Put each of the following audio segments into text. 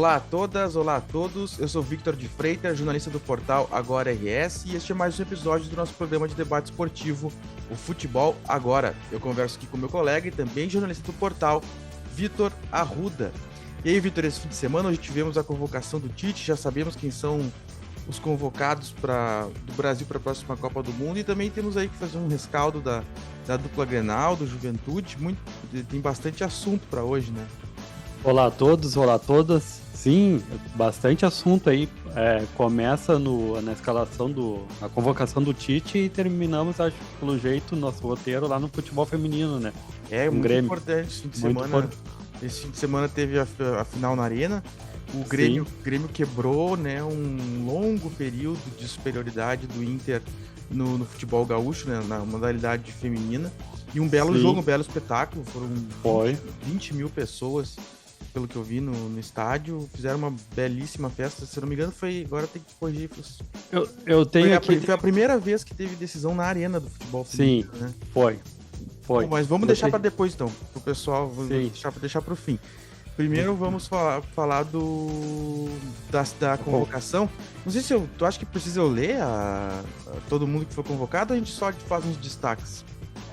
Olá a todas, olá a todos, eu sou Victor de Freitas, jornalista do portal Agora RS, e este é mais um episódio do nosso programa de debate esportivo, o Futebol Agora. Eu converso aqui com meu colega e também jornalista do portal, Vitor Arruda. E aí, Vitor, esse fim de semana hoje tivemos a convocação do Tite, já sabemos quem são os convocados do Brasil para a próxima Copa do Mundo, e também temos aí que fazer um rescaldo da dupla Grenal, do Juventude. Tem bastante assunto para hoje, né? Olá a todos, olá a todas. Sim, bastante assunto aí. Começa na escalação na convocação do Tite e terminamos, acho, pelo jeito, nosso roteiro lá no futebol feminino, né? É muito Grêmio. Importante esse fim de semana. Esse fim de semana teve a final na Arena. O Grêmio quebrou, né, um longo período de superioridade do Inter no futebol gaúcho, né, na modalidade feminina. E um belo jogo, um belo espetáculo. Foram 20 mil pessoas, pelo que eu vi no estádio. Fizeram uma belíssima festa. Se eu não me engano, agora tem que corrigir. Foi a primeira vez que teve decisão na arena do futebol feminino. Sim, né? Foi. Bom, mas vamos deixar para depois, então, pro pessoal. Deixar para o fim. Primeiro vamos falar da convocação. Não sei se tu acha que precisa eu ler todo mundo que foi convocado, ou a gente só faz uns destaques?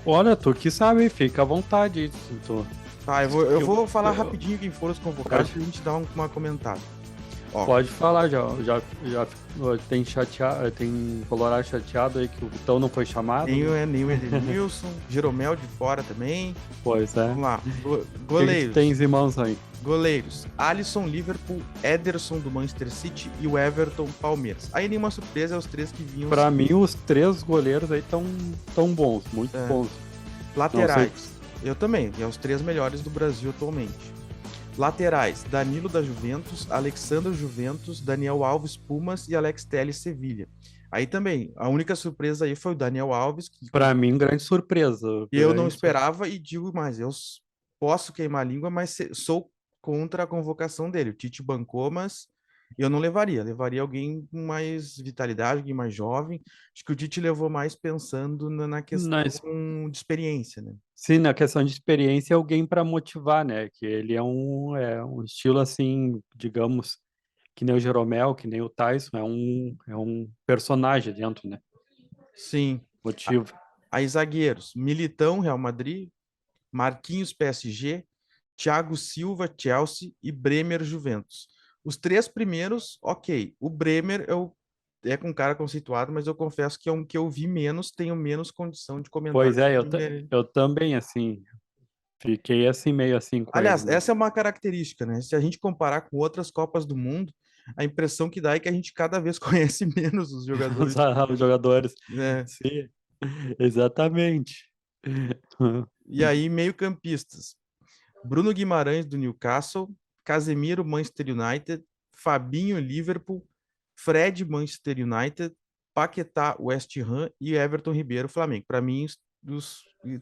Olha, tu que sabe, fica à vontade. Tá, eu vou falar rapidinho quem foram os convocados pra gente dar uma comentada. Ó, pode falar, já tem Colorado chateado aí que o Vitão não foi chamado. Nem o Edenilson, Jeromel de fora também. Pois é. Vamos lá, goleiros. Que tens em mãos aí? Goleiros, Alisson, Liverpool, Ederson do Manchester City e o Everton, Palmeiras. Aí nenhuma surpresa, é os três que vinham... Pra mim, os três goleiros aí tão bons, muito bons. Laterais, eu também, é os três melhores do Brasil atualmente. Laterais, Danilo da Juventus, Alexandre Juventus, Daniel Alves Pumas e Alex Telles Sevilha. Aí também, a única surpresa aí foi o Daniel Alves. Para mim, grande surpresa. Eu não esperava, e digo mais, eu posso queimar a língua, mas sou contra a convocação dele. O Tite bancou, mas eu não levaria. Levaria alguém com mais vitalidade, alguém mais jovem. Acho que o Tite levou mais pensando na questão de experiência, né? Sim, na questão de experiência, alguém para motivar, né? Que ele é um estilo assim, digamos, que nem o Jeromel, que nem o Tyson, é um personagem dentro, né? Sim. Motivo. Aí zagueiros, Militão, Real Madrid, Marquinhos, PSG, Thiago Silva, Chelsea e Bremer, Juventus. Os três primeiros, ok. O Bremer é com cara conceituado, mas eu confesso que é um que eu vi menos, tenho menos condição de comentar. Pois é, eu também, assim, fiquei assim, meio assim com Aliás, ele, né? essa é uma característica, né? Se a gente comparar com outras Copas do Mundo, a impressão que dá é que a gente cada vez conhece menos os jogadores. Os jogadores. É. Sim, exatamente. E aí, meio-campistas. Bruno Guimarães, do Newcastle, Casemiro, Manchester United, Fabinho, Liverpool, Fred, Manchester United, Paquetá, West Ham e Everton Ribeiro, Flamengo. Para mim,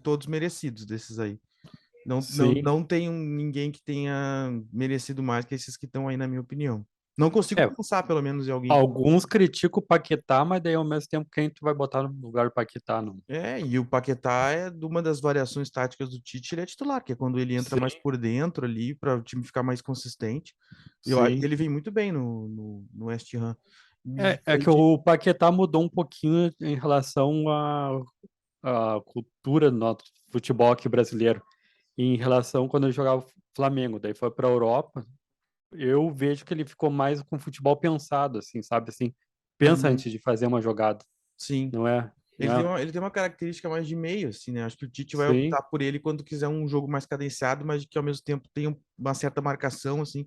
todos merecidos desses aí. Não tem ninguém que tenha merecido mais que esses que estão aí, na minha opinião. Não consigo pensar, pelo menos, em alguém. Alguns criticam o Paquetá, mas daí ao mesmo tempo quem tu vai botar no lugar do Paquetá, não? E o Paquetá é de uma das variações táticas do Tite, ele é titular, que é quando ele entra mais por dentro ali, para o time ficar mais consistente. Eu acho que ele vem muito bem no West Ham. É que o Paquetá mudou um pouquinho em relação à cultura do nosso futebol aqui brasileiro, em relação quando ele jogava Flamengo, daí foi para a Europa. Eu vejo que ele ficou mais com futebol pensado, assim, sabe? Assim, pensa antes de fazer uma jogada. Sim. Não é? Ele tem uma característica mais de meio, assim, né? Acho que o Tite vai optar por ele quando quiser um jogo mais cadenciado, mas que ao mesmo tempo tenha uma certa marcação, assim.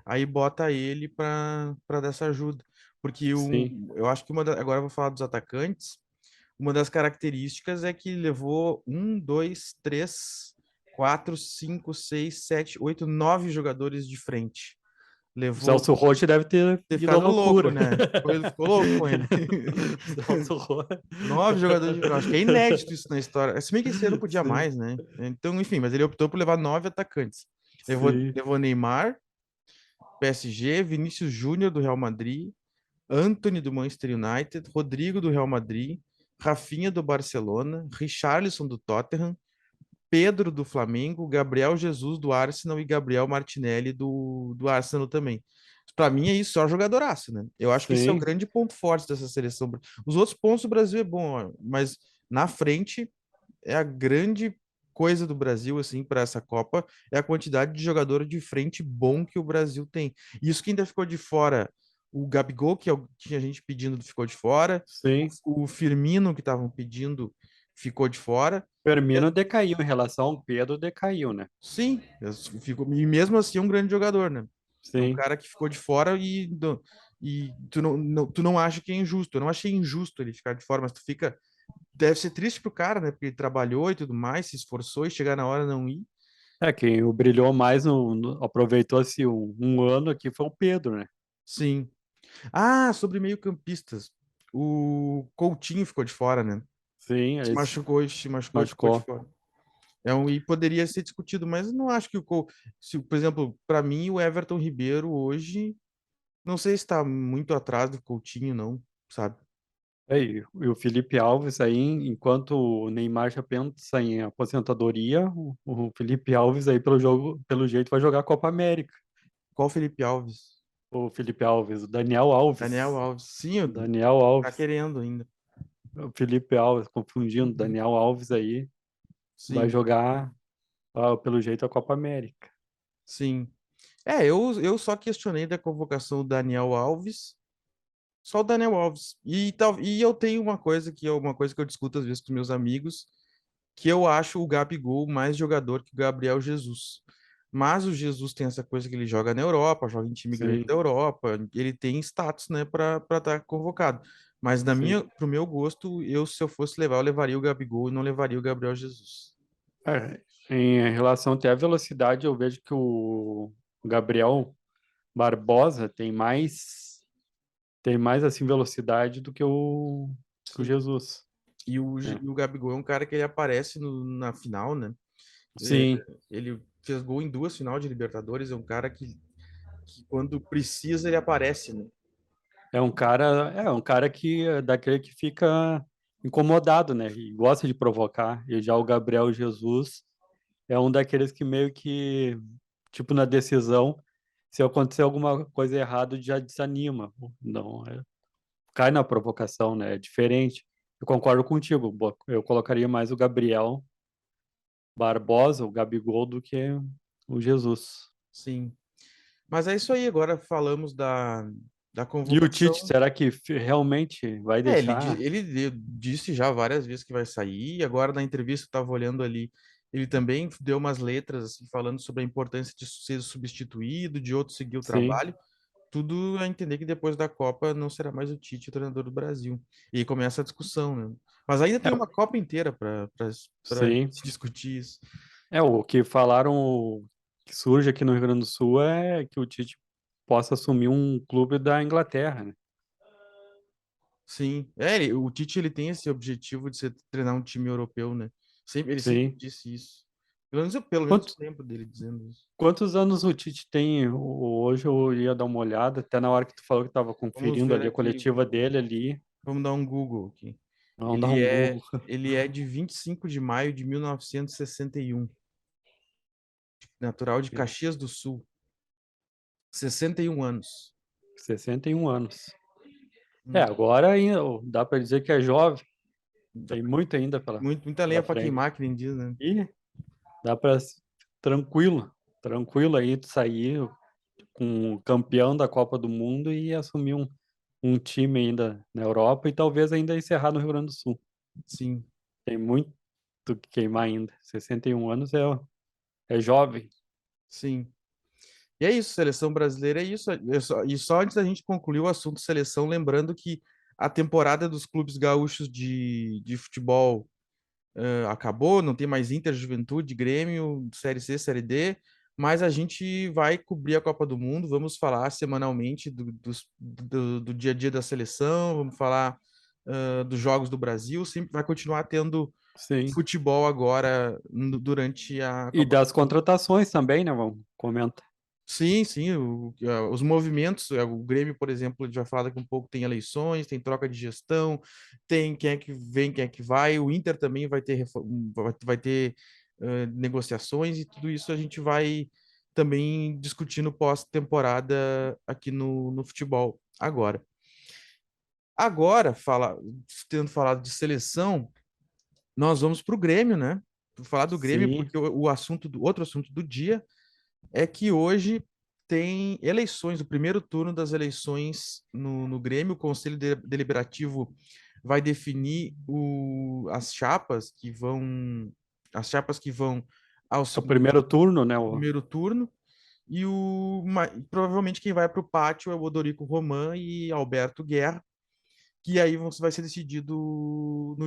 Aí bota ele para dar essa ajuda. Porque eu acho que agora eu vou falar dos atacantes. Uma das características é que levou 9 jogadores de frente. O Celso Roth deve ter ficado louco, né? Ele ficou louco com ele. Celso Roth. 9 jogadores. Eu acho que é inédito isso na história. Se bem que esse ano podia mais, né? Então, enfim, mas ele optou por levar 9 atacantes. Levou Neymar, PSG, Vinícius Júnior do Real Madrid, Antony do Manchester United, Rodrigo do Real Madrid, Rafinha do Barcelona, Richarlison do Tottenham, Pedro do Flamengo, Gabriel Jesus do Arsenal e Gabriel Martinelli do Arsenal também. Pra mim é isso, só jogadoraço, né? Eu acho que esse é o Sim, grande ponto forte dessa seleção. Os outros pontos do Brasil é bom, ó, mas na frente é a grande coisa do Brasil, assim, para essa Copa, é a quantidade de jogador de frente bom que o Brasil tem. Isso que ainda ficou de fora, o Gabigol, que é o que tinha gente pedindo, ficou de fora, sim. o Firmino, que estavam pedindo, ficou de fora. Firmino decaiu em relação ao Pedro, decaiu, né? Sim, ficou, e mesmo assim é um grande jogador, né? É um Sim. cara que ficou de fora e tu não acha que é injusto. Eu não achei injusto ele ficar de fora, mas tu fica. Deve ser triste pro cara, né? Porque ele trabalhou e tudo mais, se esforçou e chegar na hora não ir. É, quem o brilhou mais, aproveitou-se um ano aqui foi o Pedro, né? Sim. Ah, sobre meio-campistas. O Coutinho ficou de fora, né? Sim, ele se Se machucou e ficou de machucou. fora. E poderia ser discutido, mas eu não acho que se, por exemplo, para mim, o Everton Ribeiro hoje, não sei se está muito atrás do Coutinho, não, sabe? E o Felipe Alves aí, enquanto o Neymar já pensa em aposentadoria, o Felipe Alves aí pelo jeito vai jogar a Copa América. Qual Felipe Alves? O Felipe Alves, o Daniel Alves. Daniel Alves. Sim, Daniel tá Alves. querendo ainda. O Felipe Alves, confundindo, Daniel Alves aí vai Sim, jogar, pelo jeito, a Copa América. sim. Eu só questionei da convocação do Daniel Alves. Só o Daniel Alves. E eu tenho uma coisa que é uma coisa que eu discuto às vezes com meus amigos, que eu acho o Gabigol mais jogador que o Gabriel Jesus. Mas o Jesus tem essa coisa que ele joga na Europa, joga em time grande Sim, da Europa, ele tem status, né, para estar convocado. Mas sim. pro meu gosto, se eu fosse levar, eu levaria o Gabigol e não levaria o Gabriel Jesus. É, em relação até à velocidade, eu vejo que o Gabriel Barbosa tem mais assim velocidade do que o Sim. Jesus, né? E o Gabigol é um cara que ele aparece na final, né? É, Sim, ele fez gol em duas final de Libertadores, é um cara que quando precisa ele aparece, né? é um cara que é daquele que fica incomodado, né? E gosta de provocar. E já o Gabriel Jesus é um daqueles que meio que, tipo, na decisão, se acontecer alguma coisa errada, já desanima. Não, cai na provocação, né? É diferente. Eu concordo contigo. Eu colocaria mais o Gabriel Barbosa, o Gabigol, do que o Jesus. Sim. Mas é isso aí, agora falamos da E o Tite, convocação. será que realmente vai deixar? Ele disse já várias vezes que vai sair, e agora na entrevista que eu estava olhando ali, ele também deu umas letras assim, falando sobre a importância de ser substituído, de outro seguir o Sim, trabalho. Tudo a entender que depois da Copa não será mais o Tite o treinador do Brasil. E aí começa a discussão, né? Mas ainda tem é, uma Copa inteira para sim. se discutir isso. O que falaram que surge aqui no Rio Grande do Sul é que o Tite possa assumir um clube da Inglaterra, né? Sim, o Tite ele tem esse objetivo de treinar um time europeu, né? Ele sempre Sim. disse isso. Pelo menos eu Quantos, lembro dele dizendo isso. quantos anos o Tite tem? Hoje eu ia dar uma olhada, até na hora que tu falou que estava Vamos conferindo ver ali a aqui, coletiva dele ali. vamos dar um Google aqui. Vamos dar Ele um é, Google. ele é de 25 de maio de 1961, natural de Caxias do Sul, 61 anos. 61 anos. Hum, Agora ainda dá para dizer que é jovem, tem muito ainda muita lenha pela para frente. queimar, que nem diz, né? E dá para tranquilo, tranquilo aí de sair com o campeão da Copa do Mundo e assumir um time ainda na Europa e talvez ainda encerrar no Rio Grande do Sul. Sim, Tem muito que queimar ainda. 61 anos é jovem. sim. E é isso, seleção brasileira é isso. E só antes da gente concluir o assunto seleção, lembrando que a temporada dos clubes gaúchos de futebol acabou, não tem mais Inter, Juventude, Grêmio, Série C, Série D, mas a gente vai cobrir a Copa do Mundo, vamos falar semanalmente do dia a dia da seleção, vamos falar dos jogos do Brasil, sempre vai continuar tendo Sim. futebol agora durante a E Copa do das Mundo. contratações também, né? Vamos comentar. Sim, sim, os movimentos, o Grêmio, por exemplo, a gente vai falar daqui um pouco, tem eleições, tem troca de gestão, tem quem é que vem, quem é que vai, o Inter também vai ter negociações e tudo isso a gente vai também discutindo pós-temporada aqui no futebol agora. Agora, tendo falado de seleção, nós vamos para o Grêmio, né? Vou falar do Grêmio, Sim, porque outro assunto do dia é que hoje tem eleições, o primeiro turno das eleições no Grêmio. O Conselho Deliberativo vai definir as chapas que vão ao é o segundo primeiro turno, né? primeiro turno. E provavelmente quem vai para o pátio é o Odorico Roman e Alberto Guerra, que aí vai ser decidido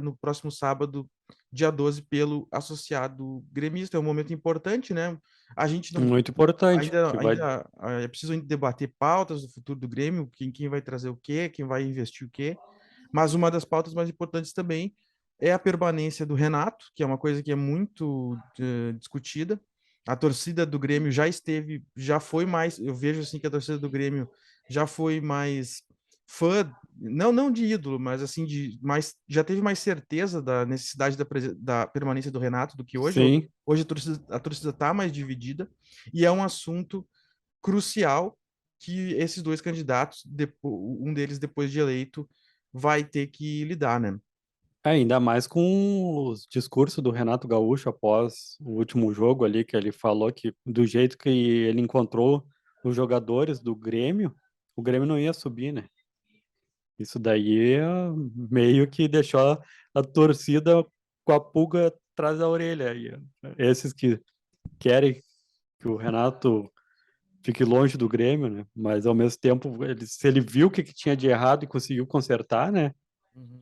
no próximo sábado, dia 12, pelo associado gremista. É um momento importante, né? A gente não Muito importante, ainda que vai ainda é preciso ainda debater pautas do futuro do Grêmio, quem vai trazer o quê, quem vai investir o quê. Mas uma das pautas mais importantes também é a permanência do Renato, que é uma coisa que é muito discutida. A torcida do Grêmio já foi mais, eu vejo assim que a torcida do Grêmio já foi mais fã, não de ídolo, mas assim já teve mais certeza da necessidade da permanência do Renato do que hoje. sim. Hoje a torcida está mais dividida e é um assunto crucial que esses dois candidatos, um deles depois de eleito, vai ter que lidar, né? Ainda mais com os discursos do Renato Gaúcho após o último jogo ali, que ele falou que do jeito que ele encontrou os jogadores do Grêmio, o Grêmio não ia subir, né? Isso daí meio que deixou a torcida com a pulga atrás da orelha. E esses que querem que o Renato fique longe do Grêmio, né? Mas ao mesmo tempo, se ele viu o que tinha de errado e conseguiu consertar, né? Uhum.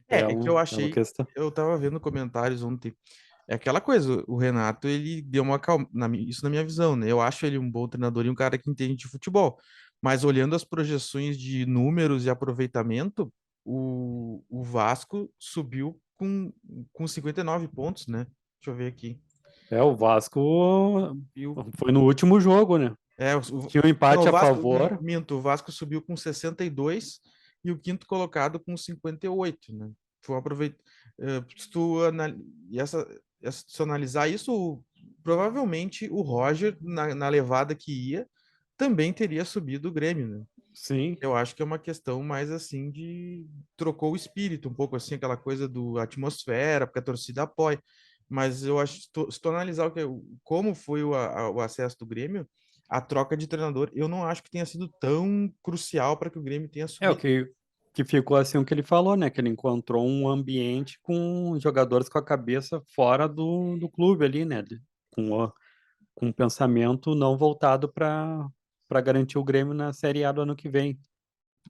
É, É que eu é uma achei, questão. eu tava vendo comentários ontem. É aquela coisa, o Renato, ele deu uma calma, isso na minha visão, né? Eu acho ele um bom treinador e um cara que entende de futebol. Mas olhando as projeções de números e aproveitamento, o Vasco subiu com 59 pontos, né? Deixa eu ver aqui. É, o Vasco E foi no último jogo, né? Tinha um não, empate a favor. minto, o Vasco subiu com 62 e o quinto colocado com 58, né? Foi um se tu se tu analisar isso, provavelmente o Roger, na levada que ia, também teria subido o Grêmio, né? Sim, Eu acho que é uma questão mais assim trocou o espírito, um pouco assim, aquela coisa do atmosfera, porque a torcida apoia. Mas eu acho, se tu analisar como foi o acesso do Grêmio, a troca de treinador, eu não acho que tenha sido tão crucial para que o Grêmio tenha é o subido. que ficou assim o que ele falou, né? Que ele encontrou um ambiente com jogadores com a cabeça fora do clube ali, né? Com um pensamento não voltado para garantir o Grêmio na Série A do ano que vem.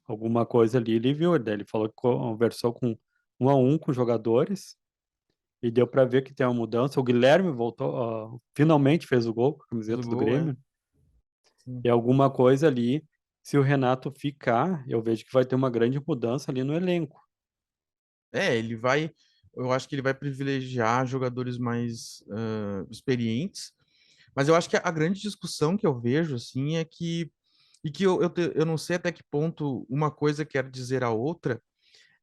Alguma coisa ali ele viu, daí ele falou que conversou com 1-1 com os jogadores e deu para ver que tem uma mudança. O Guilherme voltou, finalmente fez o gol com a Fez o camiseta do gol, é. Grêmio. Sim. E alguma coisa ali, se o Renato ficar, eu vejo que vai ter uma grande mudança ali no elenco. Eu acho que ele vai privilegiar jogadores mais experientes, mas eu acho que a grande discussão que eu vejo, assim, é que, e que eu não sei até que ponto uma coisa quer dizer a outra,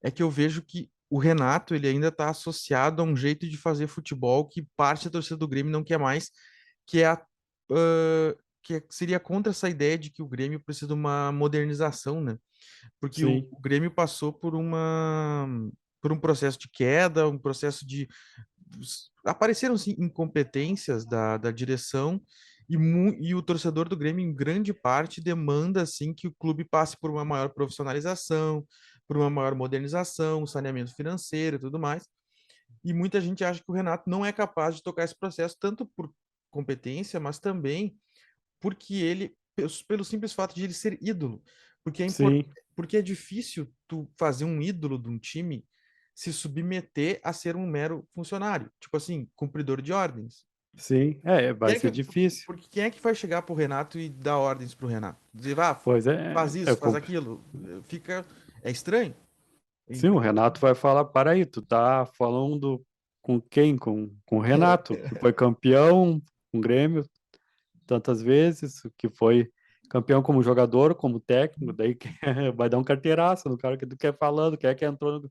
é que eu vejo que o Renato, ele ainda está associado a um jeito de fazer futebol que parte da torcida do Grêmio não quer mais, que é seria contra essa ideia de que o Grêmio precisa de uma modernização, né? Porque o, Sim, o Grêmio passou por um processo de queda, um processo de apareceram sim incompetências da direção e o torcedor do Grêmio em grande parte demanda assim que o clube passe por uma maior profissionalização, por uma maior modernização, saneamento financeiro e tudo mais. E muita gente acha que o Renato não é capaz de tocar esse processo tanto por competência, mas também porque pelo simples fato de ele ser ídolo, porque sim, porque é difícil tu fazer um ídolo de um time se submeter a ser um mero funcionário, tipo assim, cumpridor de ordens. sim. É, Quem vai é que, ser difícil. porque quem é que vai chegar pro Renato e dar ordens pro Renato? Dizer, Pois faz é, isso, faz aquilo. É estranho. sim, o Então, Renato vai falar, para aí, tu tá falando com quem? Com o Renato, que foi campeão com o Grêmio tantas vezes, que foi campeão como jogador, como técnico, daí vai dar um carteiraço no cara que tu quer falando, quem é que entrou,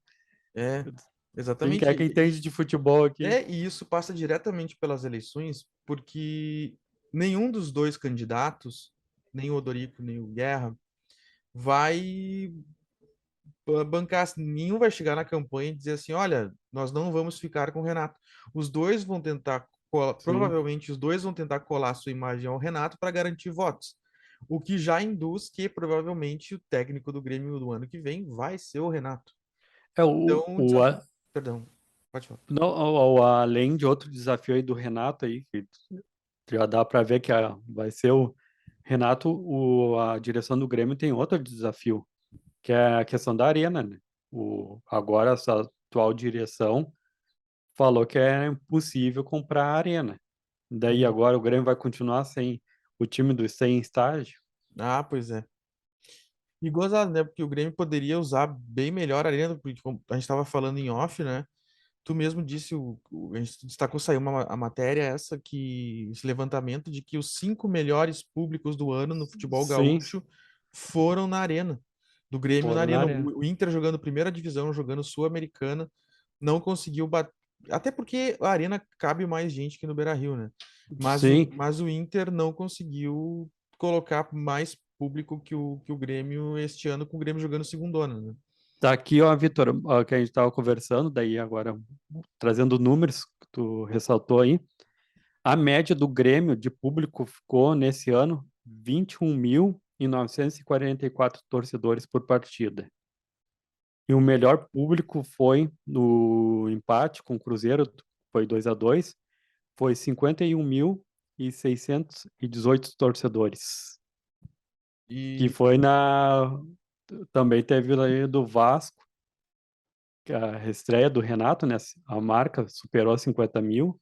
é, quem exatamente. é que entende de futebol aqui. E isso passa diretamente pelas eleições, porque nenhum dos dois candidatos, nem o Odorico, nem o Guerra, vai bancar, nenhum vai chegar na campanha e dizer assim, olha, nós não vamos ficar com o Renato. Os dois vão tentar, Sim. provavelmente os dois vão tentar colar sua imagem ao Renato para garantir votos. O que já induz que provavelmente o técnico do Grêmio do ano que vem vai ser o Renato. É Então, perdão, pode falar. além de outro desafio aí do Renato aí, que já dá para ver que vai ser o Renato, a direção do Grêmio tem outro desafio, que é a questão da arena, né? Agora essa atual direção falou que é impossível comprar a arena. Daí Uhum. agora o Grêmio vai continuar sem o time do sem estágio. Ah, pois é. E gozado, né? Porque o Grêmio poderia usar bem melhor a arena, porque como a gente estava falando em off, né? Tu mesmo disse, a gente destacou, saiu a matéria essa, que esse levantamento de que os 5 melhores públicos do ano no futebol Sim, gaúcho foram na arena, do Grêmio na foram na arena. arena. O Inter jogando primeira divisão, jogando Sul-Americana, não conseguiu bater. Até porque a arena cabe mais gente que no Beira-Rio, né? Sim, Mas o Inter não conseguiu colocar mais público que o Grêmio este ano, com o Grêmio jogando segundona, né? tá aqui, ó, Vitor, ó, que a gente estava conversando, daí agora trazendo números que tu ressaltou aí. A média do Grêmio de público ficou nesse ano 21.944 torcedores por partida. E o melhor público foi no empate com o Cruzeiro, foi 2-2, foi 51.618 torcedores. Que E foi também teve aí do Vasco, que a estreia do Renato, né? A marca superou 50 mil.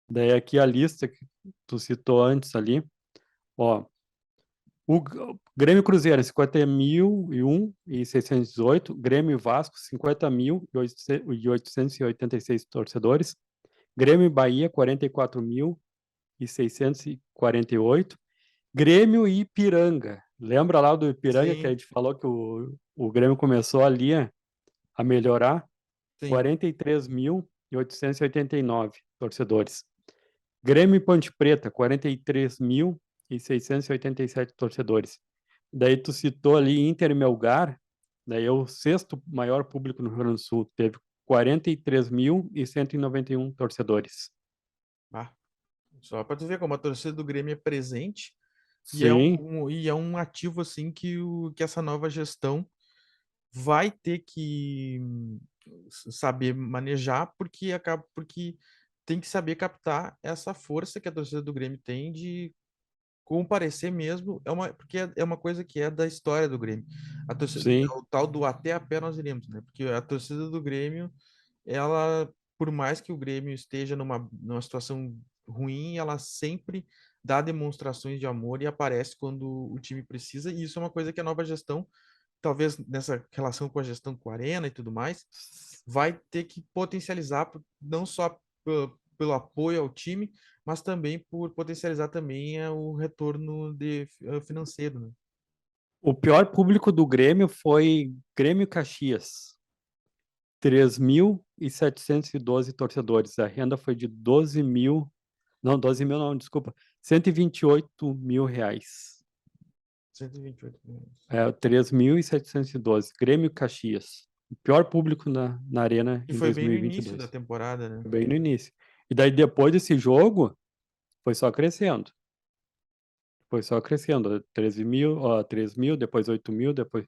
Daí aqui a lista que tu citou antes ali, ó. O Grêmio Cruzeiro, 50.001.618. Grêmio e Vasco, 50.886 torcedores. Grêmio e Bahia, 44.648. Grêmio e Ipiranga. Lembra lá do Ipiranga que a sim, gente falou que o Grêmio começou ali a melhorar? sim. 43.889 torcedores. Grêmio e Ponte Preta, 43.687 torcedores. Daí tu citou ali Inter e Melgar, daí é o sexto maior público no Rio Grande do Sul, teve 43.191 torcedores. Ah, só para tu ver como a torcida do Grêmio é presente Sim, e é um ativo assim que essa nova gestão vai ter que saber manejar porque tem que saber captar essa força que a torcida do Grêmio tem de comparecer mesmo, porque é uma coisa que é da história do Grêmio. A torcida, é sim, o tal do até a pé nós iremos, né? Porque a torcida do Grêmio, ela, por mais que o Grêmio esteja numa situação ruim, ela sempre dá demonstrações de amor e aparece quando o time precisa, e isso é uma coisa que a nova gestão, talvez nessa relação com a gestão com a Arena e tudo mais, vai ter que potencializar, não só pelo apoio ao time, mas também por potencializar também o retorno financeiro, né? o pior público do Grêmio foi Grêmio Caxias, 3.712 torcedores. A renda foi de 12 mil, não, 12 mil não, desculpa, 128 mil reais. 128 milhões. É, 3.712. Grêmio Caxias. O pior público na Arena E em foi bem no início da 2022. temporada, né? Bem no início. E daí, depois desse jogo, foi só crescendo. Foi só crescendo. 13 mil, ó, 3 mil, depois 8 mil, depois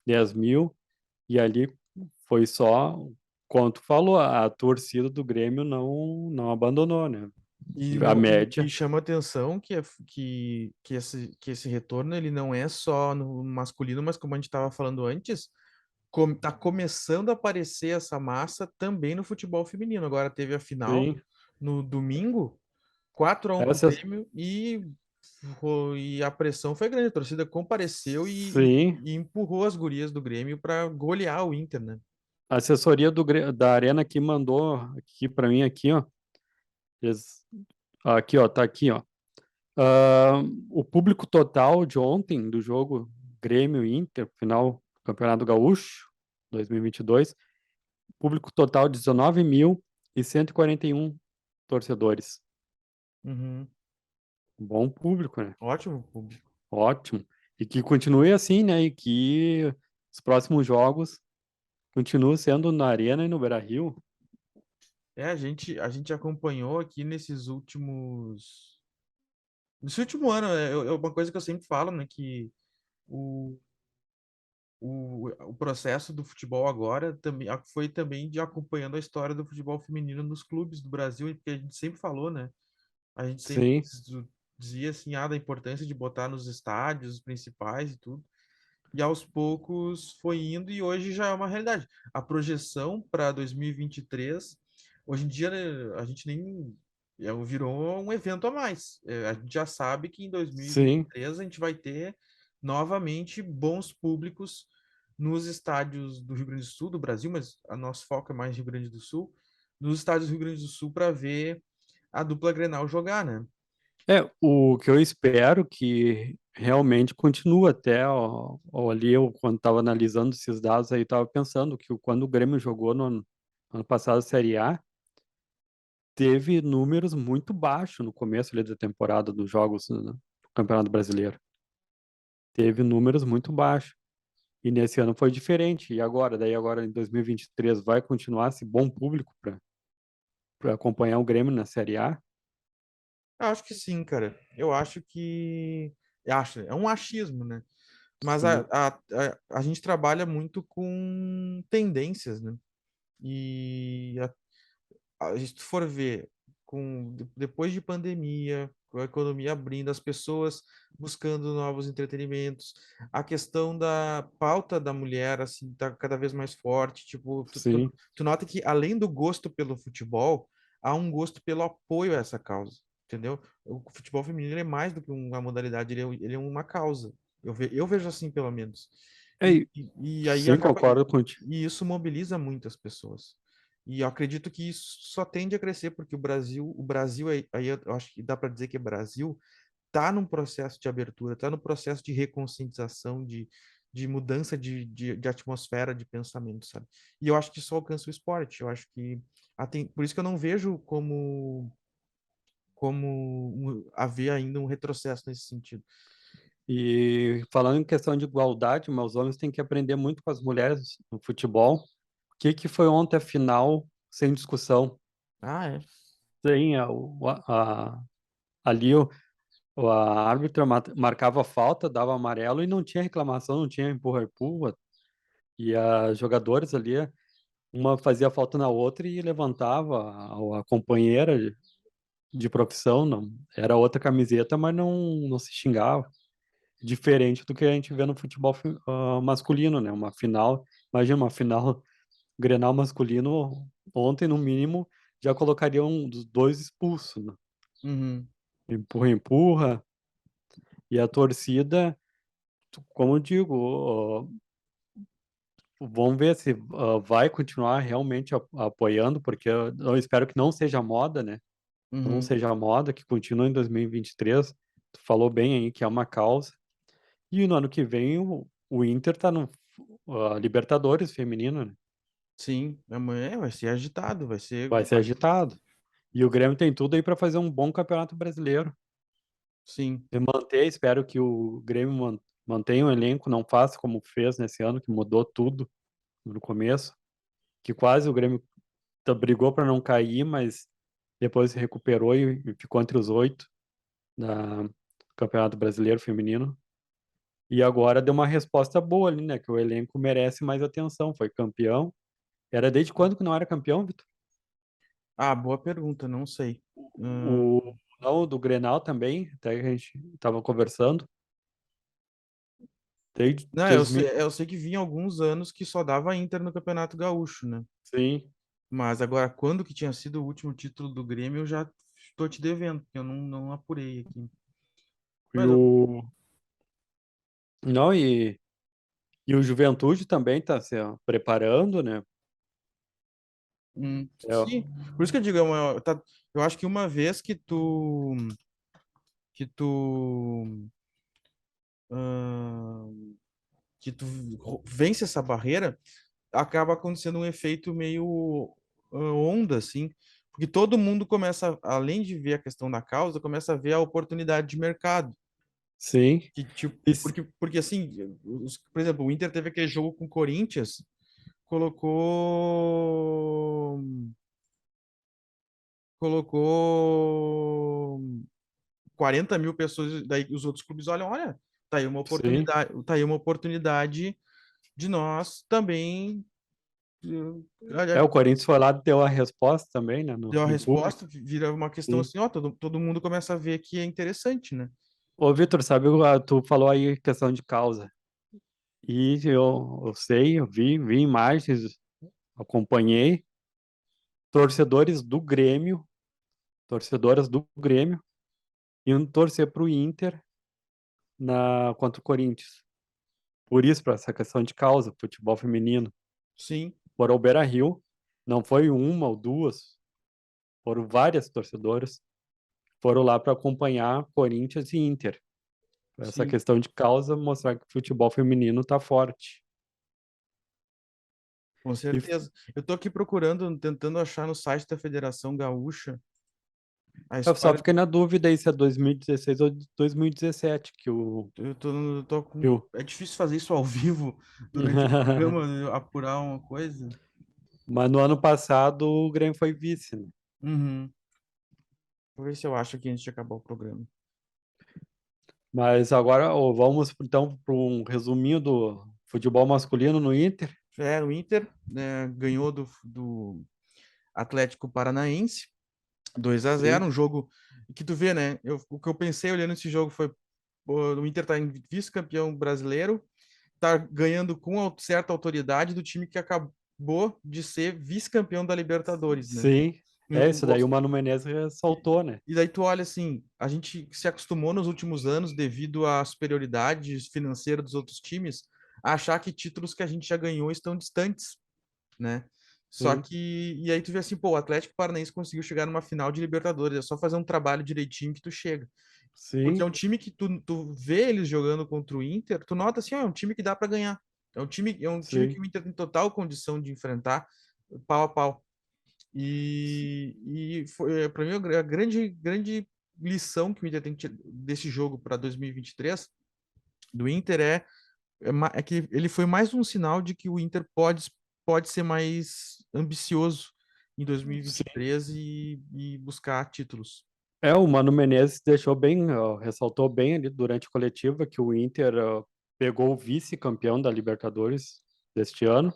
10 mil. E ali foi só, como tu falou, a torcida do Grêmio não abandonou, né? E, A não, e média, chama atenção que esse retorno ele não é só no masculino, mas como a gente estava falando antes, tá começando a aparecer essa massa também no futebol feminino. Agora teve a final sim. no domingo, 4-1 pro Essa, Grêmio e a pressão foi grande. A torcida compareceu sim. e empurrou as gurias do Grêmio para golear o Inter, né? A assessoria da Arena aqui mandou aqui para mim aqui, ó. Eles- Aqui, ó, tá aqui, ó. Ah, o público total de ontem do jogo Grêmio e Inter, final do Campeonato Gaúcho 2022, público total 19.141 torcedores. Uhum. bom público, né? Ótimo público. Ótimo. E que continue assim, né? E que os próximos jogos continuem sendo na Arena e no Beira-Rio. A gente acompanhou aqui nesses últimos. Nesse último ano, é uma coisa que eu sempre falo, né? Que o, o processo do futebol agora também foi também de acompanhando a história do futebol feminino nos clubes do Brasil, porque a gente sempre falou, né? A gente sempre Sim, dizia assim, da importância de botar nos estádios principais e tudo. E aos poucos foi indo e hoje já é uma realidade. A projeção para 2023, hoje em dia, né, a gente nem virou um evento a mais. A gente já sabe que em sim. 2023 a gente vai ter novamente bons públicos nos estádios do Rio Grande do Sul, do Brasil, mas a nosso foco é mais Rio Grande do Sul, nos estádios do Rio Grande do Sul para ver a dupla Grenal jogar, né? É, o que eu espero que realmente continue até ó, ali, eu quando estava analisando esses dados aí, estava pensando que quando o Grêmio jogou no ano passado a Série A, teve números muito baixos no começo ali da temporada dos jogos, né, do Campeonato Brasileiro. Teve números muito baixos. E nesse ano foi diferente. E agora, daí agora em 2023 vai continuar esse bom público para acompanhar o Grêmio na Série A? Eu acho que sim, cara. Eu acho que. É um achismo, né? Mas Sim, a gente trabalha muito com tendências, né? E se tu for ver, depois de pandemia, com a economia abrindo, as pessoas buscando novos entretenimentos, a questão da pauta da mulher, assim, tá cada vez mais forte. Tipo, sim. tu nota que além do gosto pelo futebol, há um gosto pelo apoio a essa causa, entendeu? O futebol feminino ele é mais do que uma modalidade, ele é uma causa. Eu vejo assim, pelo menos. É, E aí sim, acaba. concordo contigo. E isso mobiliza muitas pessoas. E eu acredito que isso só tende a crescer, porque o Brasil aí eu acho que dá para dizer que é Brasil, está num processo de abertura, está no processo de reconscientização, de mudança de atmosfera, de pensamento, sabe? E eu acho que isso alcança o esporte. Eu acho que por isso que eu não vejo como haver ainda um retrocesso nesse sentido. E falando em questão de igualdade, mas os homens têm que aprender muito com as mulheres no futebol. O que foi ontem a final sem discussão? Ah, é. Sem ali a árbitra marcava falta, dava amarelo e não tinha reclamação, não tinha empurra-empurra. E as jogadoras ali, uma fazia falta na outra e levantava a companheira de profissão, não. Era outra camiseta, mas não se xingava. Diferente do que a gente vê no futebol masculino, né? Uma final, imagina uma final Grenal masculino, ontem no mínimo já colocariam um dos dois expulsos, né? Uhum. Empurra, empurra, e a torcida, como eu digo, vamos ver se vai continuar realmente apoiando, porque eu espero que não seja moda, né? Não Uhum. seja moda, que continue em 2023. Tu falou bem aí que é uma causa. E no ano que vem o Inter tá no Libertadores feminino, né? Sim, amanhã vai ser agitado, vai ser. Vai ser agitado. E o Grêmio tem tudo aí para fazer um bom campeonato brasileiro. Sim. E manter, espero que o Grêmio mantenha o elenco, não faça como fez nesse ano, que mudou tudo no começo, que quase o Grêmio brigou para não cair, mas depois se recuperou e ficou entre os oito da Campeonato Brasileiro Feminino. E agora deu uma resposta boa ali, né? Que o elenco merece mais atenção. Foi campeão. Era desde quando que não era campeão, Vitor? Ah, boa pergunta, não sei. O não, do Grenal também, até que a gente estava conversando. Desde Não, 2000, eu sei que vinha alguns anos que só dava Inter no Campeonato Gaúcho, né? sim. Mas agora, quando que tinha sido o último título do Grêmio, eu já estou te devendo, porque eu não apurei aqui. E Mas eu, não, e o Juventude também está se preparando, né? sim, por isso que eu digo, eu acho que uma vez que tu, ahn, que tu vence essa barreira, acaba acontecendo um efeito meio onda, assim, Porque todo mundo começa, além de ver a questão da causa, começa a ver a oportunidade de mercado. Sim. Que, tipo, E porque assim, por exemplo, o Inter teve aquele jogo com o Corinthians, colocou colocou 40 mil pessoas, daí os outros clubes olham, olha, sim. tá aí uma oportunidade de nós também O olha, Corinthians foi lá e deu a resposta também, né, deu a no público. resposta, vira uma questão Sim. assim, ó, todo mundo começa a ver que é interessante, né? Ô, Vitor, sabe, tu falou aí questão de causa. E eu sei, vi imagens, acompanhei torcedores do Grêmio, torcedoras do Grêmio, indo torcer para o Inter contra o Corinthians. Por isso, para essa questão de causa, futebol feminino. Sim, Foram ao Beira-Rio, não foi uma ou duas, foram várias torcedoras, foram lá para acompanhar Corinthians e Inter. Essa sim, questão de causa, mostrar que o futebol feminino está forte. com E certeza. Eu tô aqui procurando, tentando achar no site da Federação Gaúcha a eu só história. fiquei na dúvida aí se é 2016 ou 2017 Eu tô que com. o... É difícil fazer isso ao vivo durante o programa, apurar uma coisa. Mas no ano passado o Grêmio foi vice, né? Uhum. Vou ver se eu acho aqui antes de acabar o programa. Mas agora ó, vamos então para um resuminho do futebol masculino no Inter. É, o Inter, né, ganhou do Atlético Paranaense 2-0, Sim, um jogo que tu vê, né? O que eu pensei olhando esse jogo foi, pô, o Inter tá em vice-campeão brasileiro, tá ganhando com certa autoridade do time que acabou de ser vice-campeão da Libertadores, né? sim. É isso daí, o Mano Menezes ressaltou, né? E daí tu olha assim, a gente se acostumou nos últimos anos, devido à superioridade financeira dos outros times, a achar que títulos que a gente já ganhou estão distantes, né? Só Sim, que, e aí tu vê assim, pô, o Atlético Paranaense conseguiu chegar numa final de Libertadores, é só fazer um trabalho direitinho que tu chega. Porque é sim, um time que tu vê eles jogando contra o Inter, tu nota assim, ó, é um time que dá para ganhar. É um time que sim. o Inter tem total condição de enfrentar pau a pau. E foi, para mim, a grande lição que o Inter tem que tirar desse jogo para 2023 do Inter é que ele foi mais um sinal de que o Inter pode ser mais ambicioso em Sim. 2023 e buscar títulos. O Mano Menezes deixou bem, ó, ressaltou bem ali durante a coletiva que o Inter pegou o vice-campeão da Libertadores deste ano,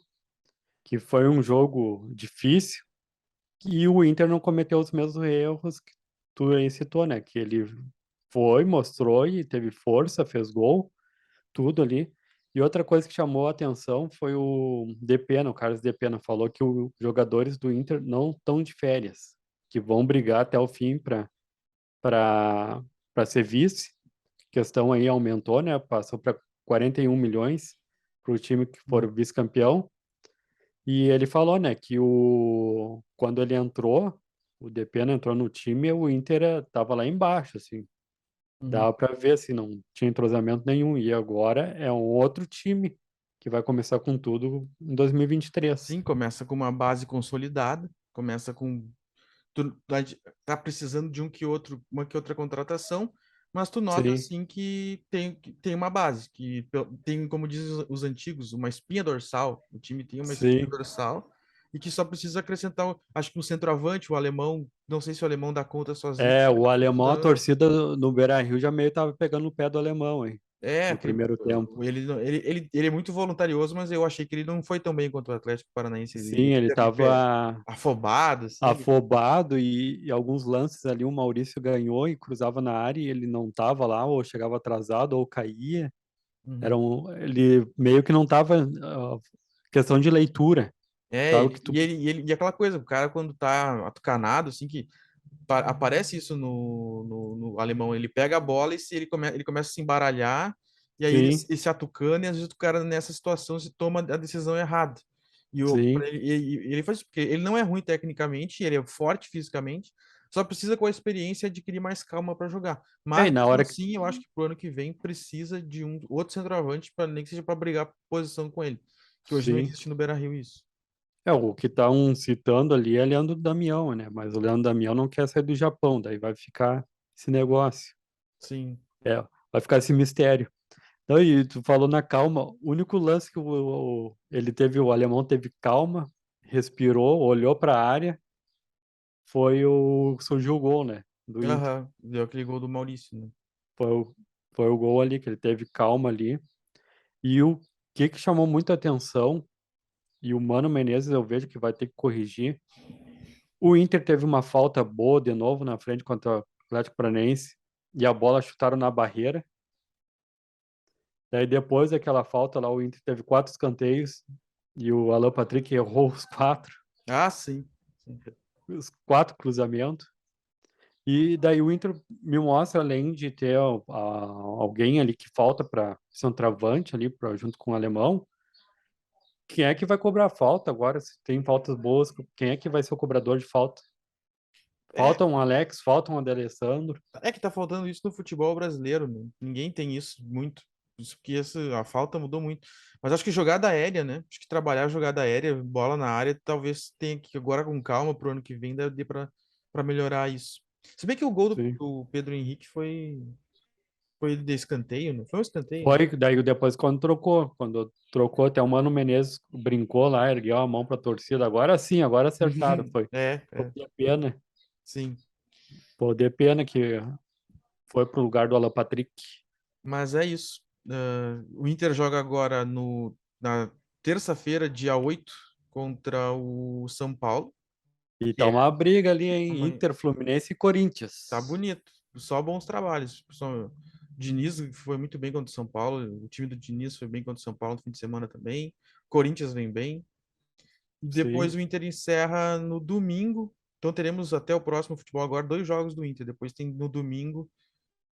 que foi um jogo difícil, e o Inter não cometeu os mesmos erros que tu aí citou, né? Que ele foi, mostrou e teve força, fez gol, tudo ali. E outra coisa que chamou a atenção foi o Depena, o Carlos Depena, falou que os jogadores do Inter não estão de férias, que vão brigar até o fim para para ser vice. A questão aí aumentou, né? Passou para 41 milhões para o time que for vice-campeão. E ele falou, né, que quando ele entrou, o Depena entrou no time, o Inter estava lá embaixo, assim. Uhum. Dava para ver, assim, não tinha entrosamento nenhum. E agora é um outro time que vai começar com tudo em 2023. Sim, começa com uma base consolidada, começa com tá precisando de uma que outra contratação, mas tu nota Sim, assim que tem uma base, tem, como dizem os antigos, uma espinha dorsal. O time tem uma espinha sim. dorsal e que só precisa acrescentar, acho que um centroavante, o alemão, não sei se o alemão dá conta sozinho, O alemão, a precisa. torcida no Beira-Rio já meio tava pegando no pé do alemão, hein, É, no primeiro tempo. ele é muito voluntarioso, mas eu achei que ele não foi tão bem contra o Atlético Paranaense. Sim, Ele ele teve tava afobado, assim. afobado e alguns lances ali o Maurício ganhou e cruzava na área e ele não tava lá, ou chegava atrasado, ou caía. Uhum. Ele meio que não tava, questão de leitura, É, sabe o que tu... e aquela coisa, o cara quando tá atucanado, assim, que aparece isso no alemão, ele pega a bola e ele começa a se embaralhar, e aí Sim, ele se atucana, e às vezes o cara nessa situação se toma a decisão errada. sim, Ele faz isso, porque ele não é ruim tecnicamente, ele é forte fisicamente, só precisa com a experiência adquirir mais calma para jogar. Mas e na mesmo hora que assim, eu acho que pro ano que vem precisa de um outro centroavante, para nem que seja para brigar por posição com ele, que hoje não sim. existe no Beira-Rio isso. O que estão citando ali é Leandro Damião, né? Mas o Leandro Damião não quer sair do Japão, daí vai ficar esse negócio. Sim. Vai ficar esse mistério. Então, e tu falou na calma, o único lance que o alemão teve calma, respirou, olhou para a área, foi surgiu o gol, né? Do Inter. Aham, deu aquele gol do Maurício, né? Foi o, foi o gol ali, que ele teve calma ali. E o que chamou muita atenção, e o Mano Menezes eu vejo que vai ter que corrigir. O Inter teve uma falta boa de novo na frente contra o Atlético Paranaense, e a bola chutaram na barreira. Daí depois daquela falta lá, o Inter teve 4 escanteios, e o Alan Patrick errou os 4. Ah, sim. Os 4 cruzamentos. E daí o Inter me mostra, além de ter alguém ali que falta para centroavante ali, junto com o alemão, quem é que vai cobrar falta agora? Se tem faltas boas, quem é que vai ser o cobrador de falta? É, Falta um Alex, falta um D'Alessandro. é que tá faltando isso no futebol brasileiro, né? Ninguém tem isso muito. Isso que a falta mudou muito. Mas acho que jogada aérea, né? Acho que trabalhar a jogada aérea, bola na área, talvez tenha que agora com calma pro ano que vem dê para melhorar isso. Se bem que o gol Sim. do Pedro Henrique foi de escanteio, né? Foi um escanteio, né? Foi daí depois quando trocou até o Mano Menezes brincou lá, ergueu a mão para a torcida. Agora sim, agora acertaram. Foi, foi É, de pena, sim. foi de pena que foi pro lugar do Alan Patrick. Mas é isso. O Inter joga agora na terça-feira, dia 8 contra o São Paulo. E Que tá é uma briga ali em uma- Inter, Fluminense e Tá Corinthians. bonito. Só bons trabalhos. Só, Diniz foi muito bem contra o São Paulo. O time do Diniz foi bem contra o São Paulo no fim de semana também. Corinthians vem bem. E depois Sim. o Inter encerra no domingo. Então teremos até o próximo futebol agora 2 jogos do Inter. Depois tem no domingo,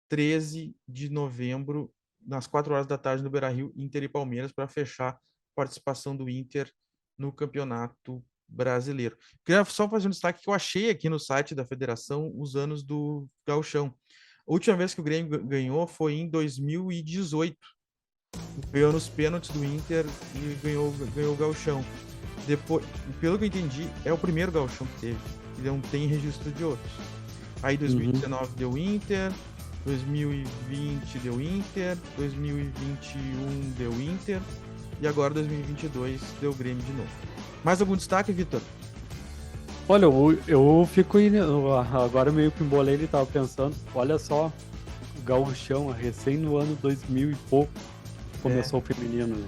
13 de novembro, nas 4 horas da tarde no Beira-Rio, Inter e Palmeiras, para fechar a participação do Inter no Campeonato Brasileiro. Queria só fazer um destaque que eu achei aqui no site da federação os anos do Gauchão. A última vez que o Grêmio ganhou foi em 2018. Ganhou nos pênaltis do Inter e ganhou o Gauchão. Depois, pelo que eu entendi, é o primeiro Gauchão que teve. E não tem registro de outros. Aí 2019 deu Inter, 2020 deu Inter, 2021 deu Inter e agora 2022 deu Grêmio de novo. Mais algum destaque, Vitor? Olha, eu fico agora meio que embolei, ele tava pensando, olha só, o Gauchão, recém no ano 2000 e pouco, começou o feminino, né?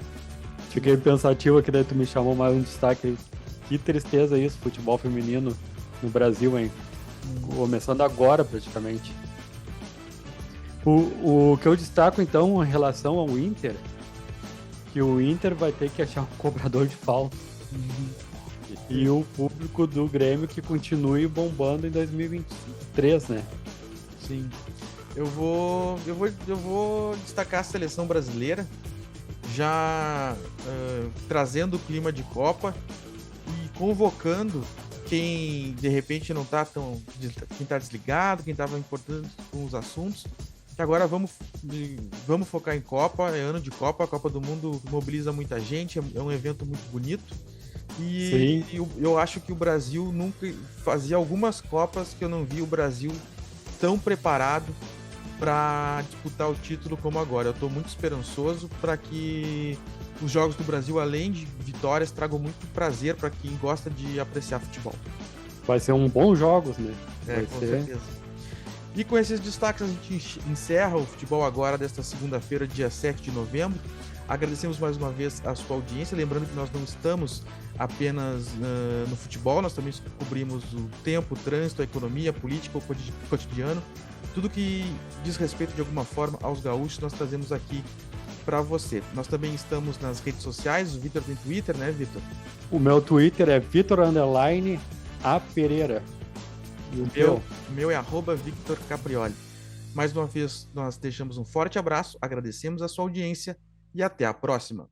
Fiquei pensativo aqui, daí tu me chamou mais um destaque. Que tristeza isso, futebol feminino no Brasil, hein? Começando agora, praticamente. O que eu destaco, então, em relação ao Inter, que o Inter vai ter que achar um cobrador de falta. E o público do Grêmio que continue bombando em 2023, né? Sim. Eu vou destacar a seleção brasileira, já trazendo o clima de Copa e convocando quem de repente não tá quem tá desligado, quem estava importando com os assuntos. Que agora vamos focar em Copa, é ano de Copa, a Copa do Mundo mobiliza muita gente, é um evento muito bonito. E eu acho que o Brasil nunca fazia algumas Copas que eu não vi o Brasil tão preparado para disputar o título como agora. Eu estou muito esperançoso para que os jogos do Brasil, além de vitórias, tragam muito prazer para quem gosta de apreciar futebol. Vai ser um bom jogos, né? Com certeza. E com esses destaques a gente encerra o Futebol Agora desta segunda-feira, dia 7 de novembro. Agradecemos mais uma vez a sua audiência, lembrando que nós não estamos apenas no futebol, nós também cobrimos o tempo, o trânsito, a economia, a política, o cotidiano, tudo que diz respeito de alguma forma aos gaúchos, nós trazemos aqui para você. Nós também estamos nas redes sociais, o Vitor tem Twitter, né, Vitor? O meu Twitter é Vitor_A Pereira. E o meu é @Victor Caprioli. Mais uma vez, nós deixamos um forte abraço, agradecemos a sua audiência e até a próxima.